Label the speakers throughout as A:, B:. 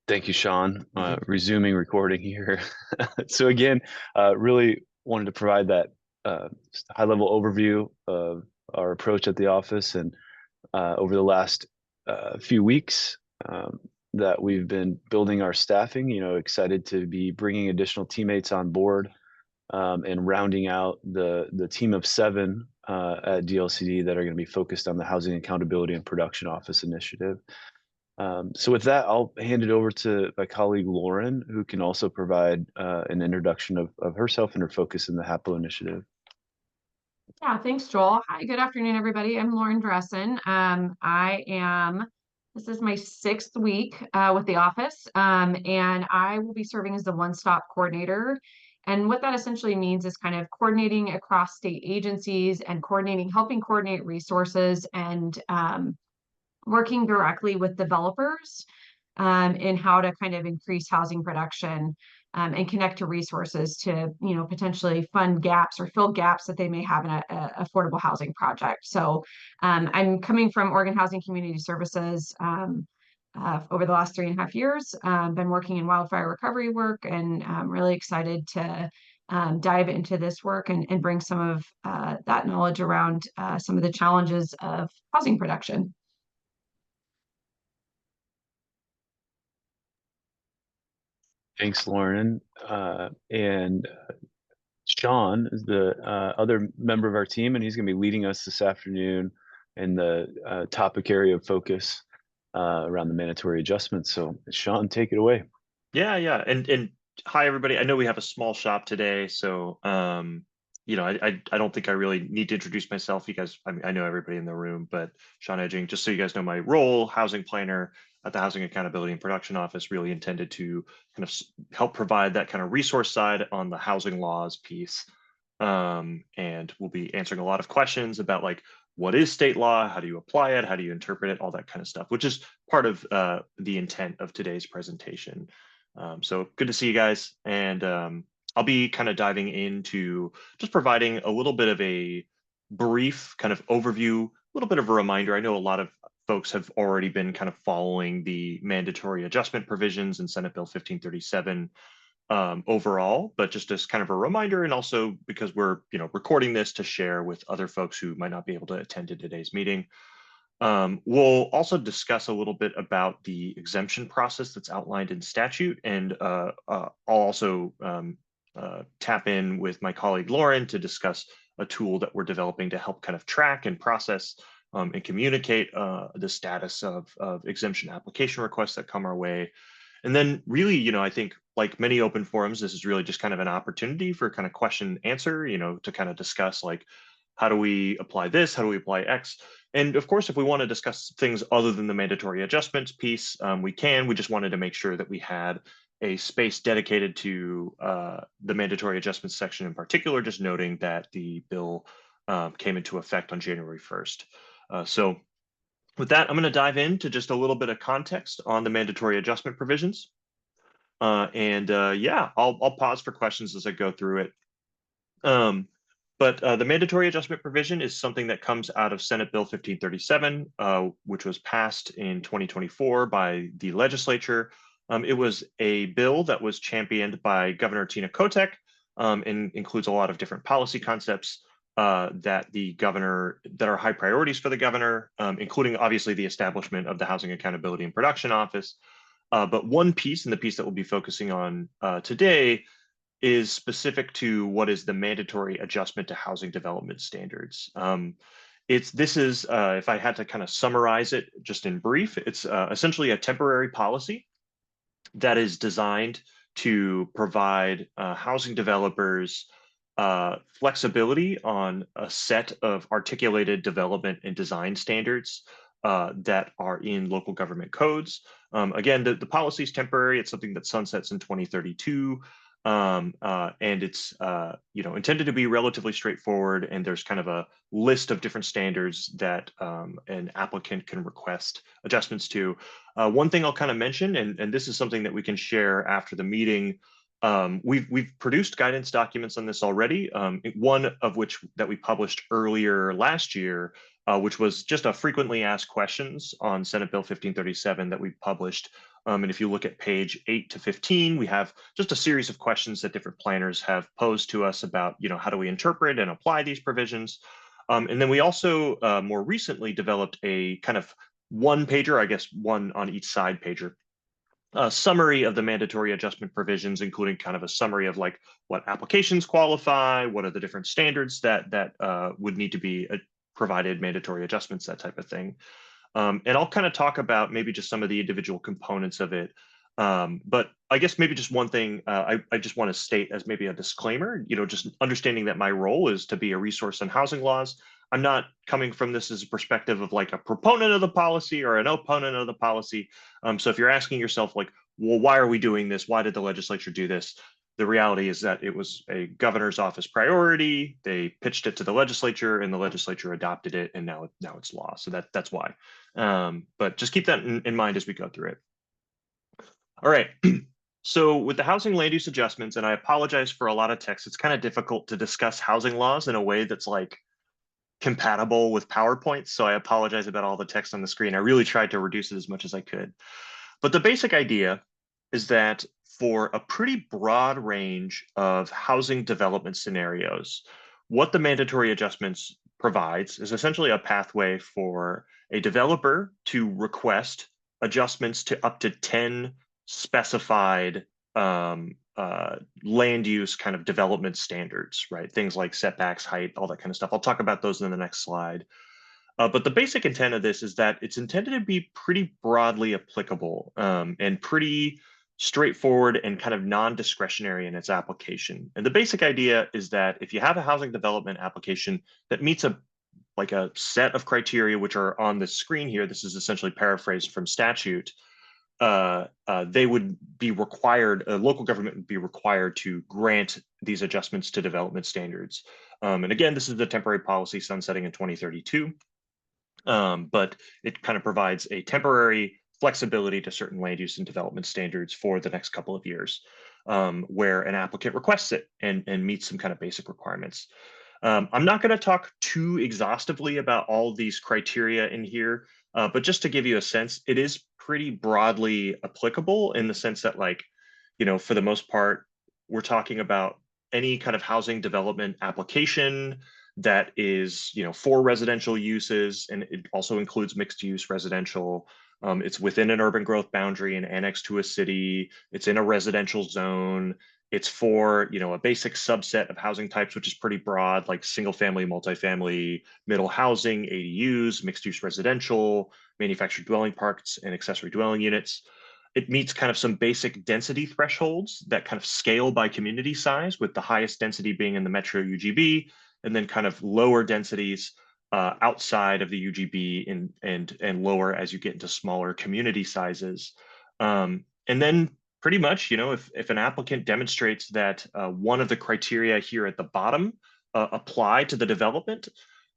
A: Thank you, Sean.
B: Mhm.
A: Resuming recording here. So again, really wanted to provide that high-level overview of our approach at the office, and over the last few weeks um, that we've been building our staffing. Excited to be bringing additional teammates on board and rounding out the team of seven at DLCD that are going to be focused on the Housing Accountability and Production Office initiative. So with that, I'll hand it over to my colleague Lauren, who can also provide an introduction of herself and her focus in the HAPO initiative.
C: Yeah, thanks, Joel. Hi, good afternoon, everybody. I'm Lauren Dressen. This is my sixth week with the office, and I will be serving as the one-stop coordinator. And what that essentially means is kind of coordinating across state agencies and helping coordinate resources and working directly with developers in how to kind of increase housing production and connect to resources to, potentially fund gaps or fill gaps that they may have in a affordable housing project. So I'm coming from Oregon Housing Community Services over the last 3.5 years. Been working in wildfire recovery work, and I'm really excited to dive into this work and bring some of that knowledge around some of the challenges of housing production.
A: Thanks, Lauren. And Sean is the other member of our team, and he's going to be leading us this afternoon in the topic area of focus around the mandatory adjustments. So, Sean, take it away.
B: Yeah. And hi everybody. I know we have a small shop today, so I don't think I really need to introduce myself. You guys, I mean, I know everybody in the room, but Sean Edging, just so you guys know my role, housing planner at the Housing Accountability and Production Office, really intended to kind of help provide that kind of resource side on the housing laws piece. And we'll be answering a lot of questions about like what is state law, how do you apply it, how do you interpret it, all that kind of stuff, which is part of the intent of today's presentation. So good to see you guys. And I'll be kind of diving into just providing a little bit of a brief kind of overview, a little bit of a reminder. I know a lot of folks have already been kind of following the mandatory adjustment provisions in Senate Bill 1537 overall, but just as kind of a reminder, and also because we're recording this to share with other folks who might not be able to attend to today's meeting. We'll also discuss a little bit about the exemption process that's outlined in statute, and I'll also tap in with my colleague Lauren to discuss a tool that we're developing to help kind of track and process and communicate the status of exemption application requests that come our way. And then really, I think like many open forums, this is really just kind of an opportunity for kind of question answer, to kind of discuss like, how do we apply this? How do we apply X? And of course, if we want to discuss things other than the mandatory adjustments piece, we can. We just wanted to make sure that we had a space dedicated to the mandatory adjustments section in particular, just noting that the bill came into effect on January 1st. So with that, I'm going to dive into just a little bit of context on the mandatory adjustment provisions. Yeah, I'll pause for questions as I go through it. But the mandatory adjustment provision is something that comes out of Senate Bill 1537, which was passed in 2024 by the legislature. It was a bill that was championed by Governor Tina Kotek, and includes a lot of different policy concepts that are high priorities for the governor, including obviously the establishment of the Housing Accountability and Production Office. But one piece, and the piece that we'll be focusing on today, is specific to what is the mandatory adjustment to housing development standards. If I had to kind of summarize it just in brief, it's essentially a temporary policy that is designed to provide housing developers flexibility on a set of articulated development and design standards that are in local government codes. Again, the policy is temporary. It's something that sunsets in 2032. And it's intended to be relatively straightforward, and there's kind of a list of different standards that an applicant can request adjustments to. One thing I'll kind of mention, and this is something that we can share after the meeting, we've produced guidance documents on this already, one of which that we published earlier last year, which was just a frequently asked questions on Senate Bill 1537 that we published And if you look at page 8 to 15, we have just a series of questions that different planners have posed to us about, how do we interpret and apply these provisions? And then we also more recently developed a kind of one pager, I guess one on each side pager, a summary of the mandatory adjustment provisions, including kind of a summary of like what applications qualify, what are the different standards that would need to be provided, mandatory adjustments, that type of thing. And I'll kind of talk about maybe just some of the individual components of it. But I guess maybe just one thing I just want to state as maybe a disclaimer, just understanding that my role is to be a resource on housing laws. I'm not coming from this as a perspective of like a proponent of the policy or an opponent of the policy. So if you're asking yourself like, well, why are we doing this? Why did the legislature do this? The reality is that it was a governor's office priority. They pitched it to the legislature and the legislature adopted it, and now it's law. So that's why. But just keep that in mind as we go through it. All right. So with the housing land use adjustments, and I apologize for a lot of text, it's kind of difficult to discuss housing laws in a way that's like compatible with PowerPoint. So I apologize about all the text on the screen. I really tried to reduce it as much as I could. But the basic idea is that for a pretty broad range of housing development scenarios, what the mandatory adjustments provides is essentially a pathway for a developer to request adjustments to up to 10 specified land use kind of development standards, right? Things like setbacks, height, all that kind of stuff. I'll talk about those in the next slide. But the basic intent of this is that it's intended to be pretty broadly applicable and pretty straightforward and kind of non-discretionary in its application. And the basic idea is that if you have a housing development application that meets a set of criteria, which are on the screen here, this is essentially paraphrased from statute, they would be required, a local government would be required to grant these adjustments to development standards. And again, this is the temporary policy sunsetting in 2032. But it kind of provides a temporary flexibility to certain land use and development standards for the next couple of years, where an applicant requests it and meets some kind of basic requirements. I'm not going to talk too exhaustively about all these criteria in here, but just to give you a sense, it is pretty broadly applicable in the sense that, like, for the most part, we're talking about any kind of housing development application that is, for residential uses, and it also includes mixed use residential. It's within an urban growth boundary and annexed to a city. It's in a residential zone. It's for, a basic subset of housing types, which is pretty broad, like single family, multifamily, middle housing, ADUs, mixed use residential, manufactured dwelling parks, and accessory dwelling units. It meets kind of some basic density thresholds that kind of scale by community size, with the highest density being in the Metro UGB, and then kind of lower densities outside of the UGB and lower as you get into smaller community sizes. And then pretty much, if an applicant demonstrates that one of the criteria here at the bottom apply to the development,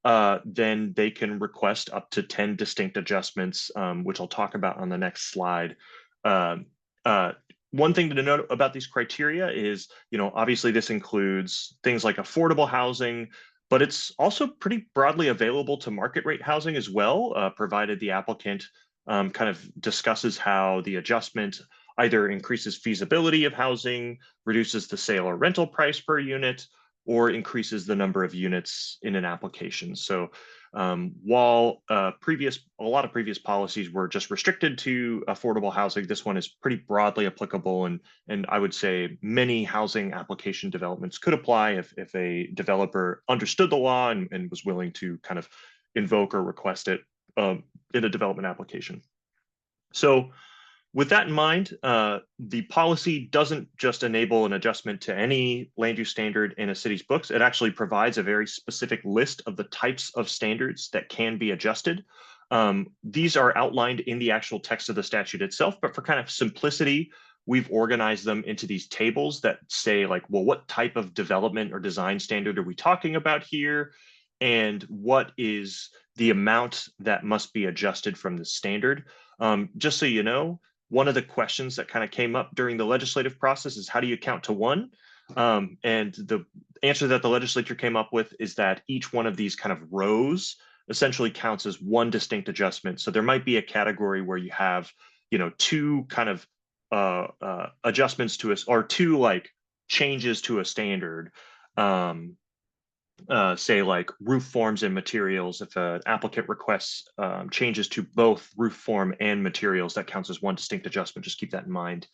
B: then they can request up to 10 distinct adjustments, which I'll talk about on the next slide. One thing to note about these criteria is, obviously this includes things like affordable housing, but it's also pretty broadly available to market rate housing as well, provided the applicant kind of discusses how the adjustment either increases feasibility of housing, reduces the sale or rental price per unit, or increases the number of units in an application. So while a lot of previous policies were just restricted to affordable housing, this one is pretty broadly applicable, and I would say many housing application developments could apply if a developer understood the law and was willing to kind of invoke or request it in a development application. So with that in mind, the policy doesn't just enable an adjustment to any land use standard in a city's books. It actually provides a very specific list of the types of standards that can be adjusted. These are outlined in the actual text of the statute itself, but for kind of simplicity, we've organized them into these tables that say, like, well, what type of development or design standard are we talking about here? And what is the amount that must be adjusted from the standard? Just so you know, one of the questions that kind of came up during the legislative process is, how do you count to one? And the answer that the legislature came up with is that each one of these kind of rows essentially counts as one distinct adjustment. So there might be a category where you have, two kind of adjustments to us, or two like changes to a standard. Say like roof forms and materials. If an applicant requests changes to both roof form and materials, that counts as one distinct adjustment. Just keep that in mind.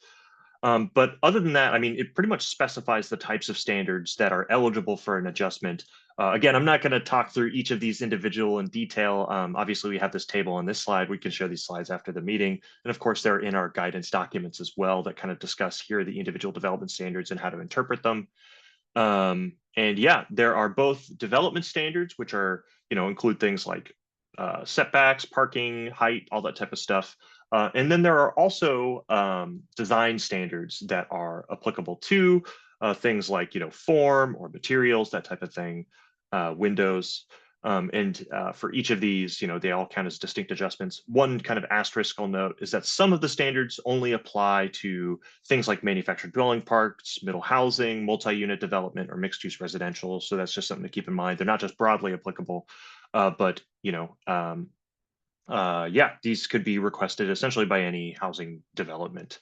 B: But other than that, I mean, it pretty much specifies the types of standards that are eligible for an adjustment. Again, I'm not going to talk through each of these individual in detail. Obviously, we have this table on this slide. We can share these slides after the meeting. And of course, they're in our guidance documents as well that kind of discuss here the individual development standards and how to interpret them. And yeah, there are both development standards, which are, include things like setbacks, parking, height, all that type of stuff. And then there are also design standards that are applicable to things like, form or materials, that type of thing, windows. And for each of these, they all count as distinct adjustments. One kind of asterisk I'll note is that some of the standards only apply to things like manufactured dwelling parks, middle housing, multi-unit development, or mixed-use residential. So that's just something to keep in mind. They're not just broadly applicable, but yeah, these could be requested essentially by any housing development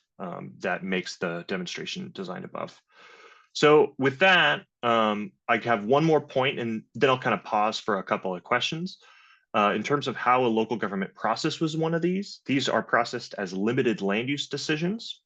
B: that makes the demonstration design above. So with that, I have one more point, and then I'll kind of pause for a couple of questions. In terms of how a local government process was one of these are processed as limited land use decisions.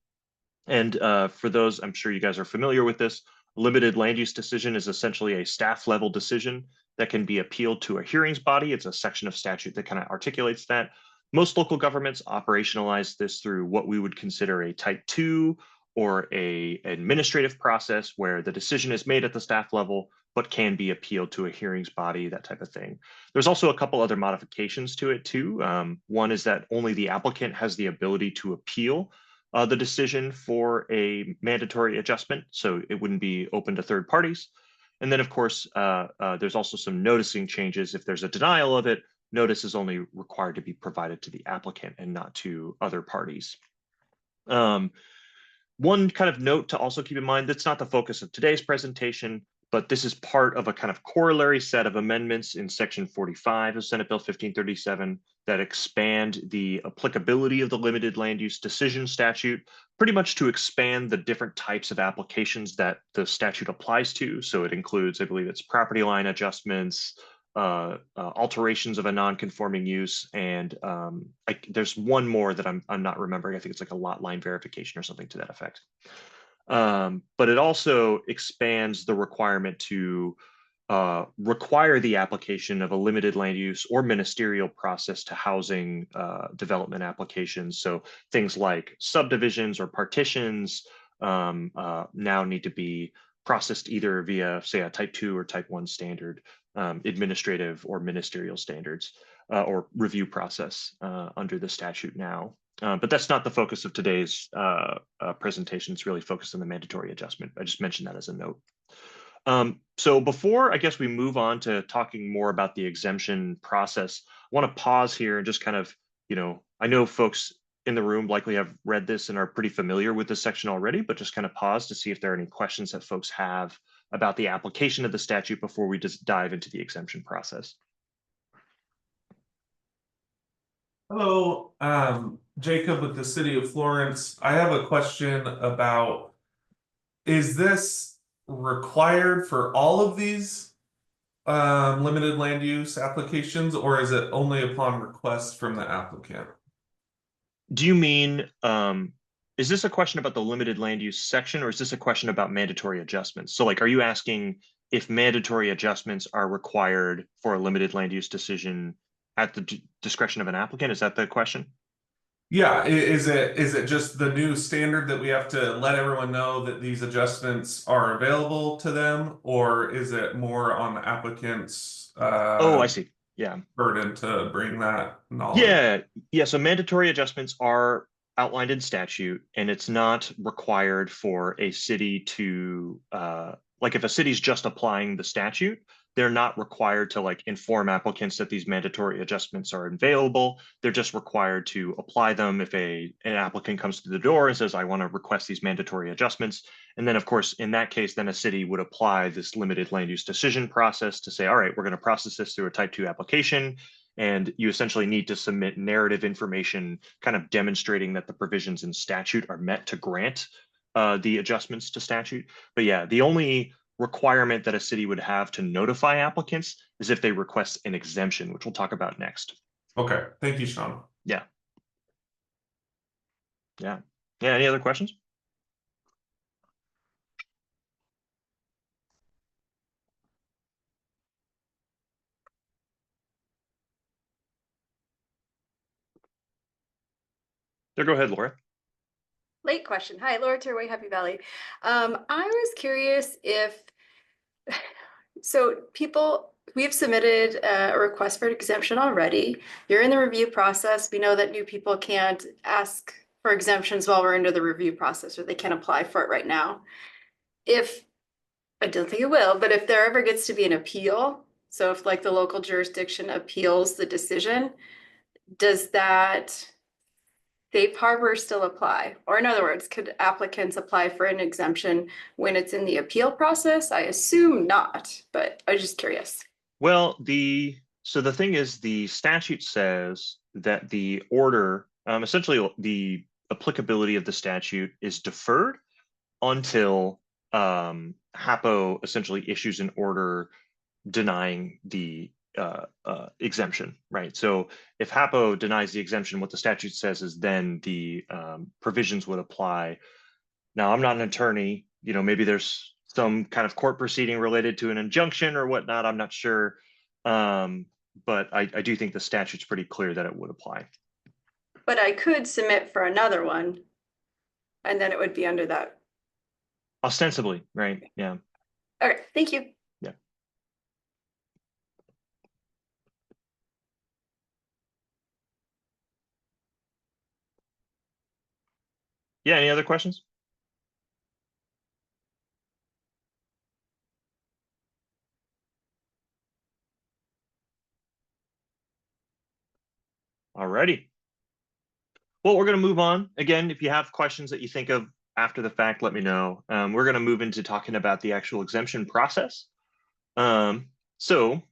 B: And for those, I'm sure you guys are familiar with this, limited land use decision is essentially a staff level decision that can be appealed to a hearings body. It's a section of statute that kind of articulates that. Most local governments operationalize this through what we would consider a type 2 or a administrative process where the decision is made at the staff level, but can be appealed to a hearings body, that type of thing. There's also a couple other modifications to it too. One is that only the applicant has the ability to appeal the decision for a mandatory adjustment, so it wouldn't be open to third parties. And then of course, there's also some noticing changes. If there's a denial of it, notice is only required to be provided to the applicant and not to other parties. One kind of note to also keep in mind, that's not the focus of today's presentation, but this is part of a kind of corollary set of amendments in Section 45 of Senate Bill 1537 that expand the applicability of the limited land use decision statute, pretty much to expand the different types of applications that the statute applies to. So it includes, I believe it's property line adjustments, alterations of a non-conforming use, and there's one more that I'm not remembering. I think it's like a lot line verification or something to that effect. But it also expands the requirement to require the application of a limited land use or ministerial process to housing development applications. So things like subdivisions or partitions now need to be processed either via, say, a type 2 or type 1 standard, administrative or ministerial standards or review process under the statute now. But that's not the focus of today's presentation. It's really focused on the mandatory adjustment. I just mentioned that as a note. So before I guess we move on to talking more about the exemption process, I want to pause here and just kind of, I know folks in the room likely have read this and are pretty familiar with this section already, but just kind of pause to see if there are any questions that folks have about the application of the statute before we just dive into the exemption process.
D: Hello, Jacob with the City of Florence. I have a question about, is this required for all of these limited land use applications, or is it only upon request from the applicant?
B: Do you mean, is this a question about the limited land use section, or is this a question about mandatory adjustments? So like, are you asking if mandatory adjustments are required for a limited land use decision at the discretion of an applicant? Is that the question?
D: Yeah, is it just the new standard that we have to let everyone know that these adjustments are available to them, or is it more on the applicant's
B: oh, I see. Yeah,
D: burden to bring that knowledge?
B: Yeah. So mandatory adjustments are outlined in statute, and it's not required for a city to like if a city's just applying the statute, they're not required to like inform applicants that these mandatory adjustments are available. They're just required to apply them if an applicant comes to the door and says, I want to request these mandatory adjustments. And then of course, in that case, then a city would apply this limited land use decision process to say, all right, we're going to process this through a type 2 application. And you essentially need to submit narrative information kind of demonstrating that the provisions in statute are met to grant the adjustments to statute. But yeah, the only requirement that a city would have to notify applicants is if they request an exemption, which we'll talk about next.
D: Okay, thank you, Sean.
B: Yeah. Yeah. Yeah, any other questions? There, go ahead, Laura.
E: Late question. Hi, Laura Turway, Happy Valley. I was curious if, so we've submitted a request for an exemption already. You're in the review process. We know that new people can't ask for exemptions while we're under the review process, or they can't apply for it right now. I don't think it will, but if there ever gets to be an appeal, so if like the local jurisdiction appeals the decision, does that safe harbor still apply? Or in other words, could applicants apply for an exemption when it's in the appeal process? I assume not, but I was just curious.
B: Well, so the thing is, the statute says that the order, essentially the applicability of the statute is deferred until HAPO essentially issues an order denying the exemption, right? So if HAPO denies the exemption, what the statute says is then the provisions would apply. Now, I'm not an attorney, maybe there's some kind of court proceeding related to an injunction or whatnot, I'm not sure. But I do think the statute's pretty clear that it would apply.
E: But I could submit for another one, and then it would be under that.
B: Ostensibly, right? Yeah.
E: Okay, thank you.
B: Yeah. Yeah, any other questions? Alrighty. Well, we're going to move on. Again, if you have questions that you think of after the fact, let me know. We're going to move into talking about the actual exemption process. So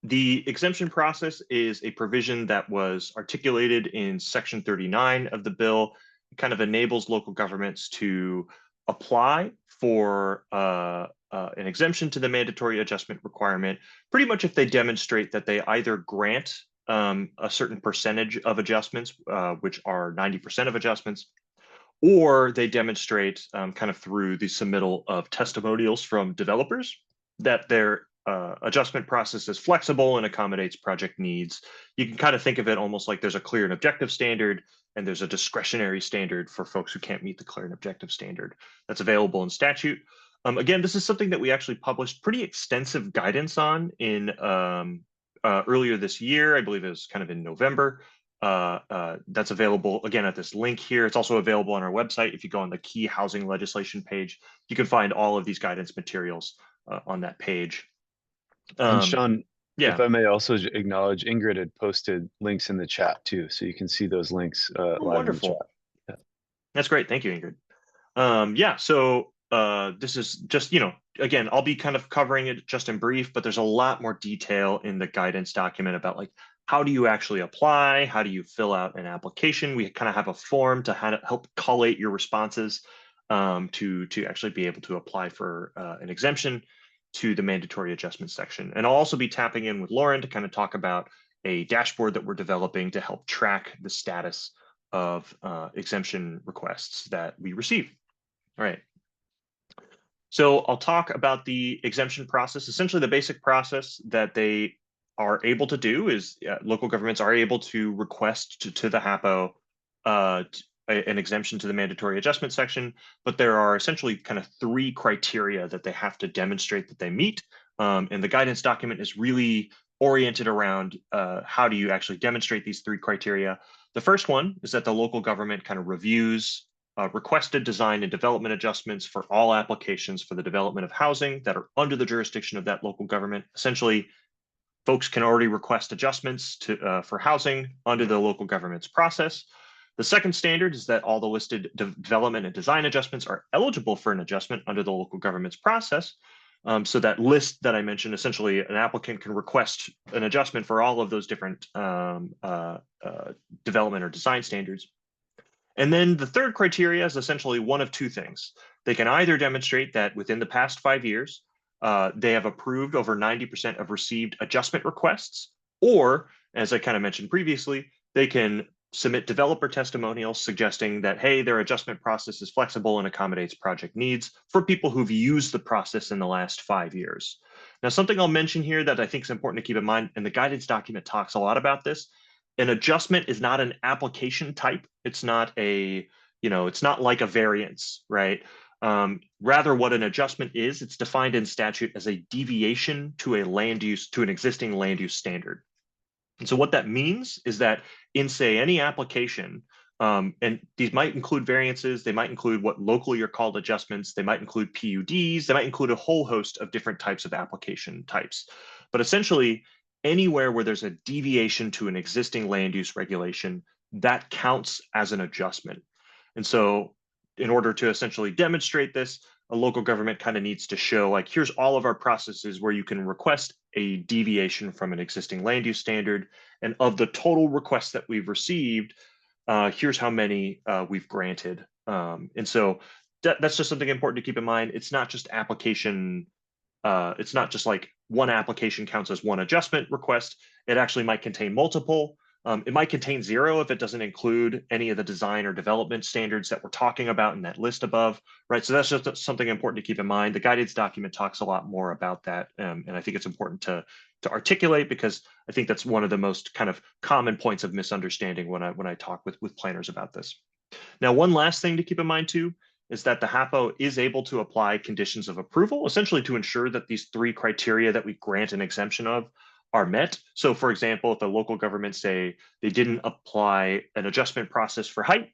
B: the exemption process is a provision that was articulated in Section 39 of the bill. It kind of enables local governments to apply for an exemption to the mandatory adjustment requirement, pretty much if they demonstrate that they either grant a certain percentage of adjustments, which are 90% of adjustments, or they demonstrate kind of through the submittal of testimonials from developers that their adjustment process is flexible and accommodates project needs. You can kind of think of it almost like there's a clear and objective standard, and there's a discretionary standard for folks who can't meet the clear and objective standard that's available in statute. Again, this is something that we actually published pretty extensive guidance on in earlier this year. I believe it was kind of in November. That's available again at this link here. It's also available on our website. If you go on the key housing legislation page, you can find all of these guidance materials on that page.
A: And Sean,
B: yeah.
A: if I may also acknowledge, Ingrid had posted links in the chat too, so you can see those links live
B: wonderful.
A: in the chat. Yeah.
B: That's great. Thank you, Ingrid. Yeah, so this is just, again, I'll be kind of covering it just in brief, but there's a lot more detail in the guidance document about like, how do you actually apply? How do you fill out an application? We kind of have a form to help collate your responses to actually be able to apply for an exemption to the mandatory adjustment section. And I'll also be tapping in with Lauren to kind of talk about a dashboard that we're developing to help track the status of exemption requests that we receive. All right. So I'll talk about the exemption process. Essentially, the basic process that they are able to do is local governments are able to request to the HAPO an exemption to the mandatory adjustment section, but there are essentially kind of 3 criteria that they have to demonstrate that they meet. And the guidance document is really oriented around how do you actually demonstrate these 3 criteria. The first one is that the local government kind of reviews requested design and development adjustments for all applications for the development of housing that are under the jurisdiction of that local government. Essentially, folks can already request adjustments for housing under the local government's process. The second standard is that all the listed development and design adjustments are eligible for an adjustment under the local government's process. So that list that I mentioned, essentially an applicant can request an adjustment for all of those different development or design standards. And then the third criteria is essentially one of two things. They can either demonstrate that within the past 5 years, they have approved over 90% of received adjustment requests, or, as I kind of mentioned previously, they can submit developer testimonials suggesting that, hey, their adjustment process is flexible and accommodates project needs for people who've used the process in the last 5 years. Now, something I'll mention here that I think is important to keep in mind, and the guidance document talks a lot about this, an adjustment is not an application type. It's not a, it's not like a variance, right? Rather, what an adjustment is, it's defined in statute as a deviation to an existing land use standard. And so what that means is that in, say, any application, and these might include variances, they might include what locally are called adjustments, they might include PUDs, they might include a whole host of different types of application types. But essentially, anywhere where there's a deviation to an existing land use regulation, that counts as an adjustment. And so in order to essentially demonstrate this, a local government kind of needs to show, like, here's all of our processes where you can request a deviation from an existing land use standard. And of the total requests that we've received, here's how many we've granted. And so that's just something important to keep in mind. It's not just application. It's not just like one application counts as one adjustment request. It actually might contain multiple. It might contain 0 if it doesn't include any of the design or development standards that we're talking about in that list above, right? So that's just something important to keep in mind. The guidance document talks a lot more about that, and I think it's important to articulate, because I think that's one of the most kind of common points of misunderstanding when I talk with planners about this. Now, one last thing to keep in mind too is that the HAPO is able to apply conditions of approval, essentially to ensure that these 3 criteria that we grant an exemption of are met. So for example, if the local government say they didn't apply an adjustment process for height,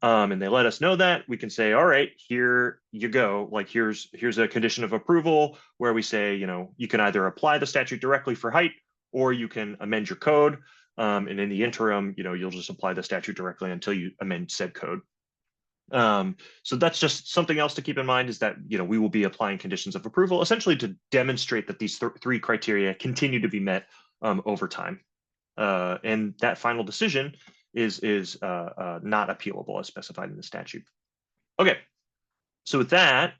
B: and they let us know that, we can say, all right, here you go. Like, here's a condition of approval where we say, you can either apply the statute directly for height, or you can amend your code. And in the interim, you'll just apply the statute directly until you amend said code. So that's just something else to keep in mind, is that, we will be applying conditions of approval essentially to demonstrate that these 3 criteria continue to be met over time. And that final decision is not appealable as specified in the statute. Okay, so with that,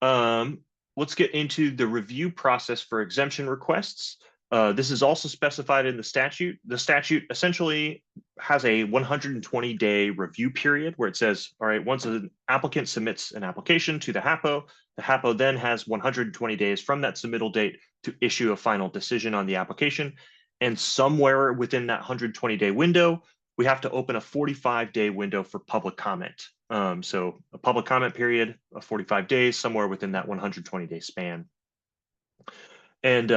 B: let's get into the review process for exemption requests. This is also specified in the statute. The statute essentially has a 120-day review period where it says, all right, once an applicant submits an application to the HAPO then has 120 days from that submittal date to issue a final decision on the application. And somewhere within that 120-day window, we have to open a 45-day window for public comment. So a public comment period of 45 days, somewhere within that 120-day span. And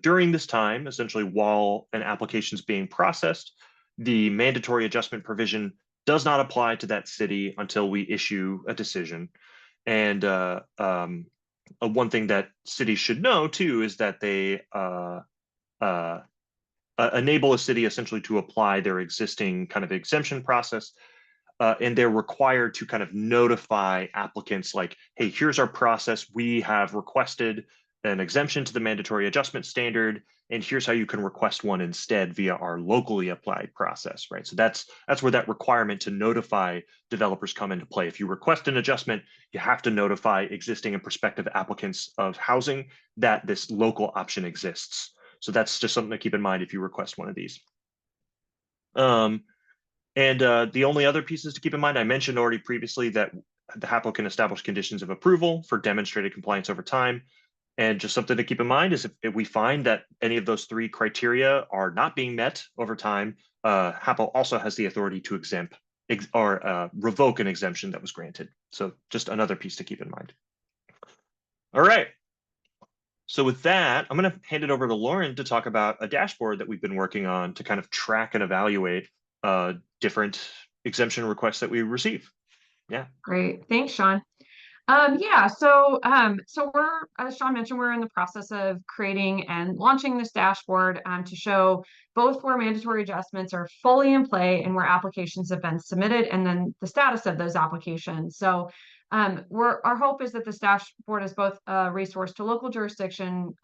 B: during this time, essentially while an application is being processed, the mandatory adjustment provision does not apply to that city until we issue a decision. And one thing that cities should know too is that they enable a city essentially to apply their existing kind of exemption process. And they're required to kind of notify applicants like, hey, here's our process. We have requested an exemption to the mandatory adjustment standard, and here's how you can request one instead via our locally applied process, right? So that's where that requirement to notify developers come into play. If you request an adjustment, you have to notify existing and prospective applicants of housing that this local option exists. So that's just something to keep in mind if you request one of these. And the only other pieces to keep in mind, I mentioned already previously that the HAPO can establish conditions of approval for demonstrated compliance over time. And just something to keep in mind is if we find that any of those 3 criteria are not being met over time, HAPO also has the authority to revoke an exemption that was granted. So just another piece to keep in mind. All right. So with that, I'm going to hand it over to Lauren to talk about a dashboard that we've been working on to kind of track and evaluate different exemption requests that we receive. Yeah.
C: Great. Thanks, Sean. Yeah, so we're, as Sean mentioned, we're in the process of creating and launching this dashboard to show both where mandatory adjustments are fully in play and where applications have been submitted, and then the status of those applications. So our hope is that this dashboard is both a resource to local jurisdictions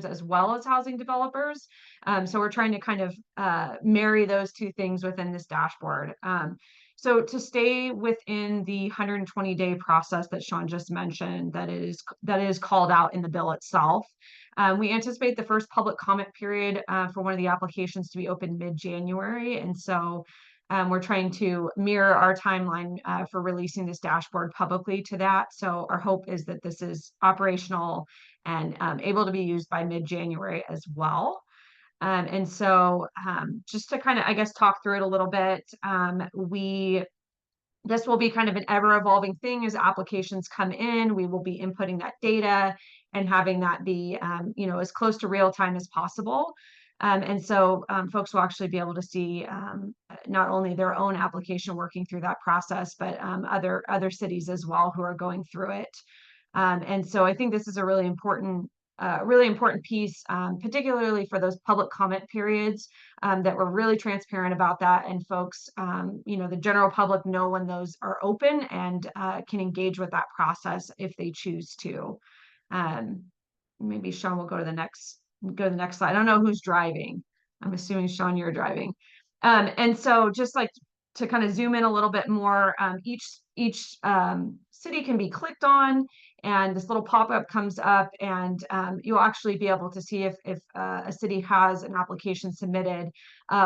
C: as well as housing developers. So we're trying to kind of marry those two things within this dashboard. So to stay within the 120-day process that Sean just mentioned, that is called out in the bill itself, we anticipate the first public comment period for one of the applications to be open mid-January, and so we're trying to mirror our timeline for releasing this dashboard publicly to that. So our hope is that this is operational and able to be used by mid-January as well. And so just to kind of, I guess, talk through it a little bit, this will be kind of an ever evolving thing as applications come in. We will be inputting that data and having that be, as close to real time as possible. And so folks will actually be able to see not only their own application working through that process, but other cities as well who are going through it. And so I think this is a really important piece, particularly for those public comment periods, that we're really transparent about that, and folks, the general public know when those are open and can engage with that process if they choose to. Maybe Sean will go to the next slide. I don't know who's driving. I'm assuming Sean, you're driving. And so just like to kind of zoom in a little bit more, each city can be clicked on, and this little pop-up comes up, and you'll actually be able to see if a city has an application submitted,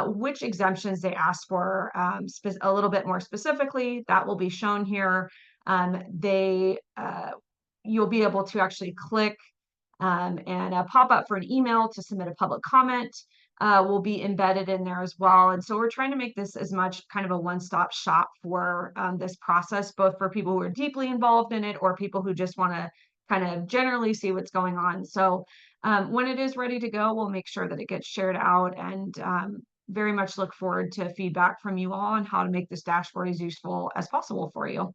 C: which exemptions they ask for a little bit more specifically. That will be shown here. You'll be able to actually click and a pop-up for an email to submit a public comment will be embedded in there as well. And so we're trying to make this as much kind of a one-stop shop for this process, both for people who are deeply involved in it or people who just want to kind of generally see what's going on. So when it is ready to go, we'll make sure that it gets shared out, and very much look forward to feedback from you all on how to make this dashboard as useful as possible for you.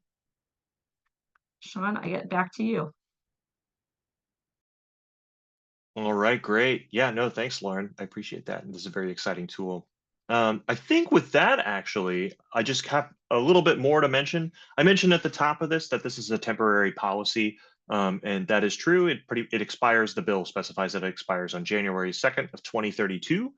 C: Sean, I get back to you.
B: All right, great. Yeah, no, thanks, Lauren. I appreciate that. And this is a very exciting tool. I think with that, actually, I just have a little bit more to mention. I mentioned at the top of this that this is a temporary policy, and that is true. It expires, the bill specifies that it expires on January 2nd of 2032.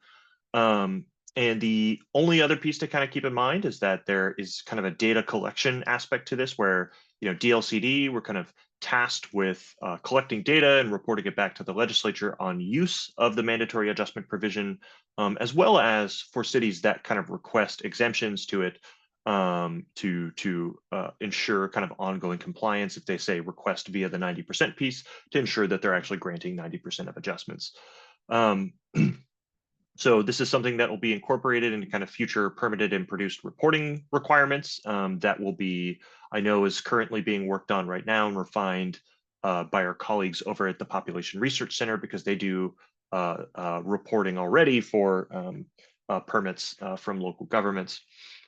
B: And the only other piece to kind of keep in mind is that there is kind of a data collection aspect to this where, DLCD, we're kind of tasked with collecting data and reporting it back to the legislature on use of the mandatory adjustment provision, as well as for cities that kind of request exemptions to it to ensure kind of ongoing compliance. If they say request via the 90% piece, to ensure that they're actually granting 90% of adjustments. So this is something that will be incorporated into kind of future permitted and produced reporting requirements that will be, I know, is currently being worked on right now and refined by our colleagues over at the Population Research Center, because they do reporting already for permits from local governments.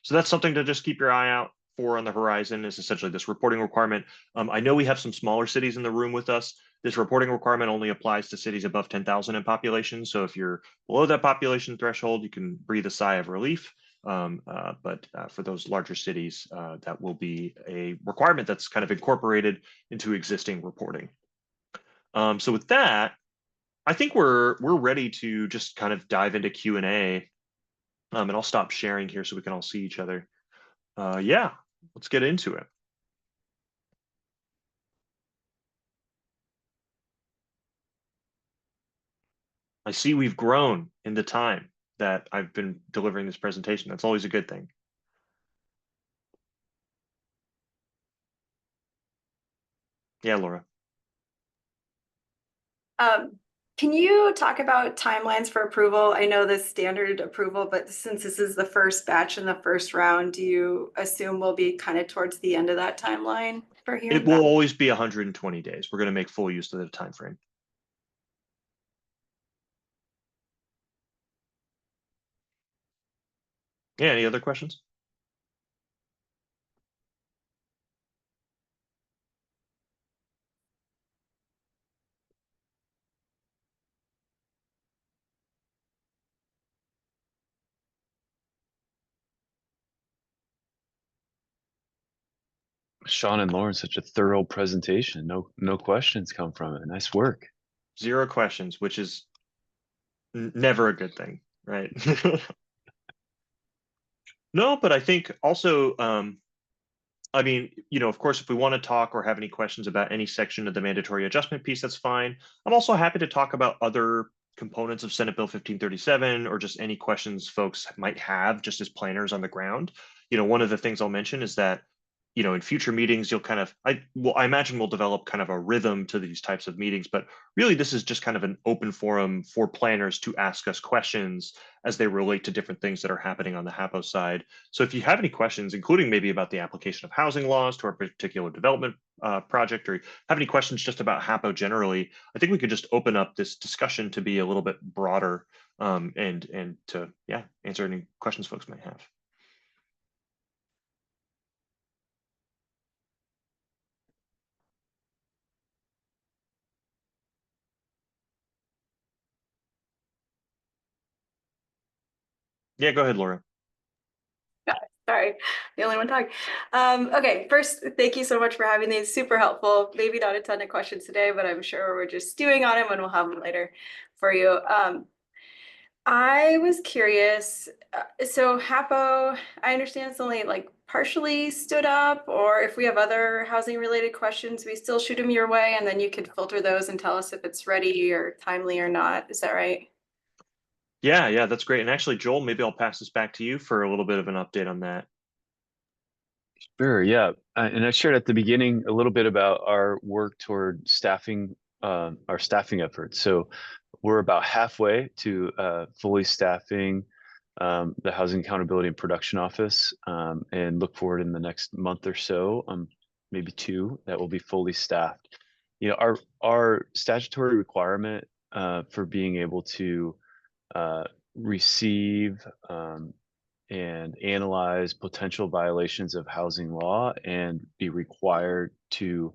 B: So that's something to just keep your eye out for on the horizon, is essentially this reporting requirement. I know we have some smaller cities in the room with us. This reporting requirement only applies to cities above 10,000 in population. So if you're below that population threshold, you can breathe a sigh of relief. But for those larger cities, that will be a requirement that's kind of incorporated into existing reporting. So with that, I think we're ready to just kind of dive into Q&A. And I'll stop sharing here so we can all see each other. Yeah, let's get into it. I see we've grown in the time that I've been delivering this presentation. That's always a good thing. Yeah, Laura.
E: Can you talk about timelines for approval? I know the standard approval, but since this is the first batch in the first round, do you assume we'll be kind of towards the end of that timeline for hearing
B: It will
E: back?
B: always be 120 days. We're going to make full use of the time frame. Yeah, any other questions?
A: Sean and Lauren, such a thorough presentation. No questions come from it. Nice work.
B: 0 questions, which is never a good thing, right? No, but I think also, I mean, of course, if we want to talk or have any questions about any section of the mandatory adjustment piece, that's fine. I'm also happy to talk about other components of Senate Bill 1537 or just any questions folks might have just as planners on the ground. One of the things I'll mention is that in future meetings, you'll kind of, I imagine we'll develop kind of a rhythm to these types of meetings, but really this is just kind of an open forum for planners to ask us questions as they relate to different things that are happening on the HAPO side. So if you have any questions, including maybe about the application of housing laws to our particular development project, or have any questions just about HAPO generally, I think we could just open up this discussion to be a little bit broader and to, answer any questions folks might have. Yeah, go ahead, Laura.
E: Sorry, the only one talking. Okay, first, thank you so much for having these. Super helpful. Maybe not a ton of questions today, but I'm sure we're just stewing on them and we'll have them later for you. I was curious. So HAPO, I understand it's only like partially stood up, or if we have other housing related questions, we still shoot them your way, and then you could filter those and tell us if it's ready or timely or not. Is that right?
B: Yeah, that's great. And actually, Joel, maybe I'll pass this back to you for a little bit of an update on that.
A: Sure, yeah. And I shared at the beginning a little bit about our work toward staffing, our staffing efforts. So we're about halfway to fully staffing the Housing Accountability and Production Office, and look forward in the next month or so, maybe 2, that will be fully staffed. Our statutory requirement for being able to receive and analyze potential violations of housing law and be required to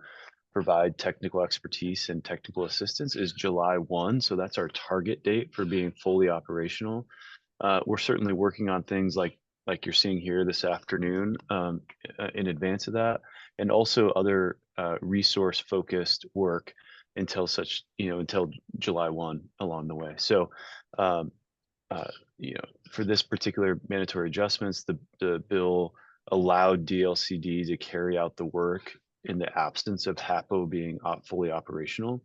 A: provide technical expertise and technical assistance is July 1. So that's our target date for being fully operational. We're certainly working on things like you're seeing here this afternoon in advance of that, and also other resource focused work until July 1 along the way. So for this particular mandatory adjustments, the bill allowed DLCD to carry out the work in the absence of HAPO being fully operational.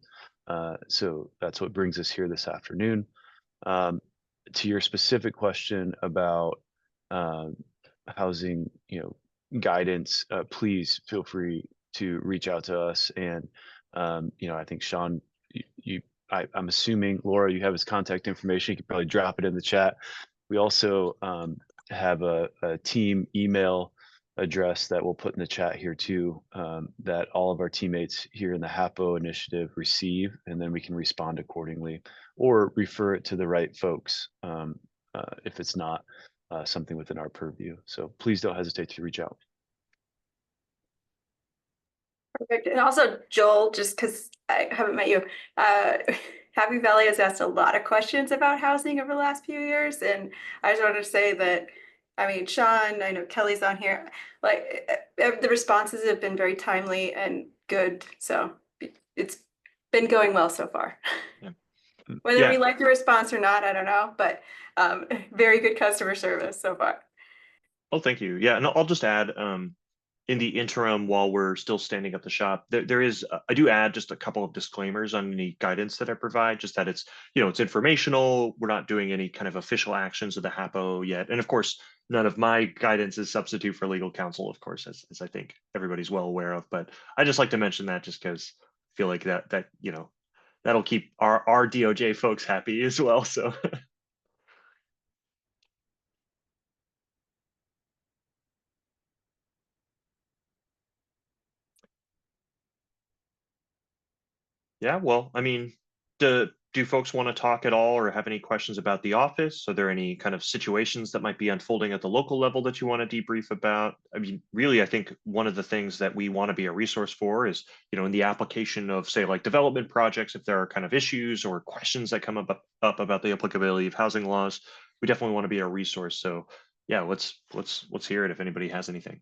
A: So that's what brings us here this afternoon. To your specific question about housing, guidance, please feel free to reach out to us. And I think Sean, I'm assuming, Laura, you have his contact information. You could probably drop it in the chat. We also have a team email address that we'll put in the chat here too, that all of our teammates here in the HAPO initiative receive, and then we can respond accordingly or refer it to the right folks if it's not something within our purview. So please don't hesitate to reach out.
E: Perfect. And also, Joel, just because I haven't met you, Happy Valley has asked a lot of questions about housing over the last few years. And I just wanted to say that, I mean, Sean, I know Kelly's on here, like the responses have been very timely and good. So it's been going well so far.
B: Yeah.
E: Whether we like the response or not, I don't know, but very good customer service so far.
B: Oh, thank you. Yeah, and I'll just add, in the interim, while we're still standing up the shop, there is, I do add just a couple of disclaimers on any guidance that I provide, just that it's, it's informational. We're not doing any kind of official actions of the HAPO yet. And of course, none of my guidance is substitute for legal counsel, of course, as I think everybody's well aware of. But I just like to mention that just because I feel like that that'll keep our DOJ folks happy as well. So yeah, well, I mean, do folks want to talk at all or have any questions about the office? Are there any kind of situations that might be unfolding at the local level that you want to debrief about? I mean, really, I think one of the things that we want to be a resource for is, in the application of, say, like development projects, if there are kind of issues or questions that come up about the applicability of housing laws, we definitely want to be a resource. So yeah, let's hear it if anybody has anything.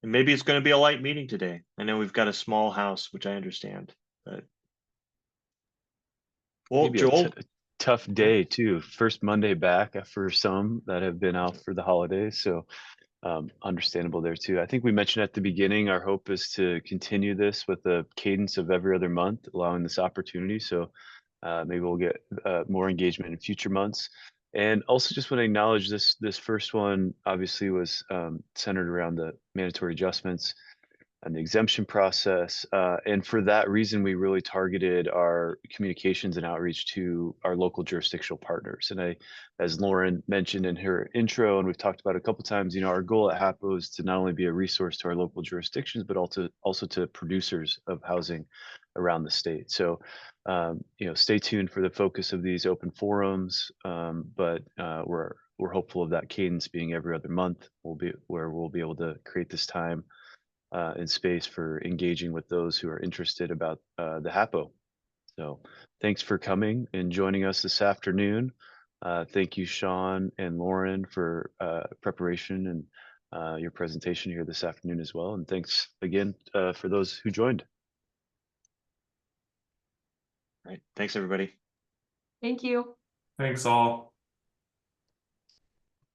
B: And maybe it's going to be a light meeting today. I know we've got a small house, which I understand, but well,
A: Maybe
B: Joel,
A: tough day too. First Monday back for some that have been out for the holidays. So understandable there too. I think we mentioned at the beginning, our hope is to continue this with a cadence of every other month, allowing this opportunity. So maybe we'll get more engagement in future months. And also just want to acknowledge this first one obviously was centered around the mandatory adjustments and the exemption process. And for that reason, we really targeted our communications and outreach to our local jurisdictional partners. And as Lauren mentioned in her intro, and we've talked about a couple times, our goal at HAPO is to not only be a resource to our local jurisdictions, but also to producers of housing around the state. So, stay tuned for the focus of these open forums. But we're hopeful of that cadence being every other month. We'll be able to create this time in space for engaging with those who are interested about the HAPO. So thanks for coming and joining us this afternoon. Thank you, Sean and Lauren, for preparation and your presentation here this afternoon as well. And thanks again for those who joined.
B: right. Thanks, everybody.
C: Thank you.
D: Thanks all.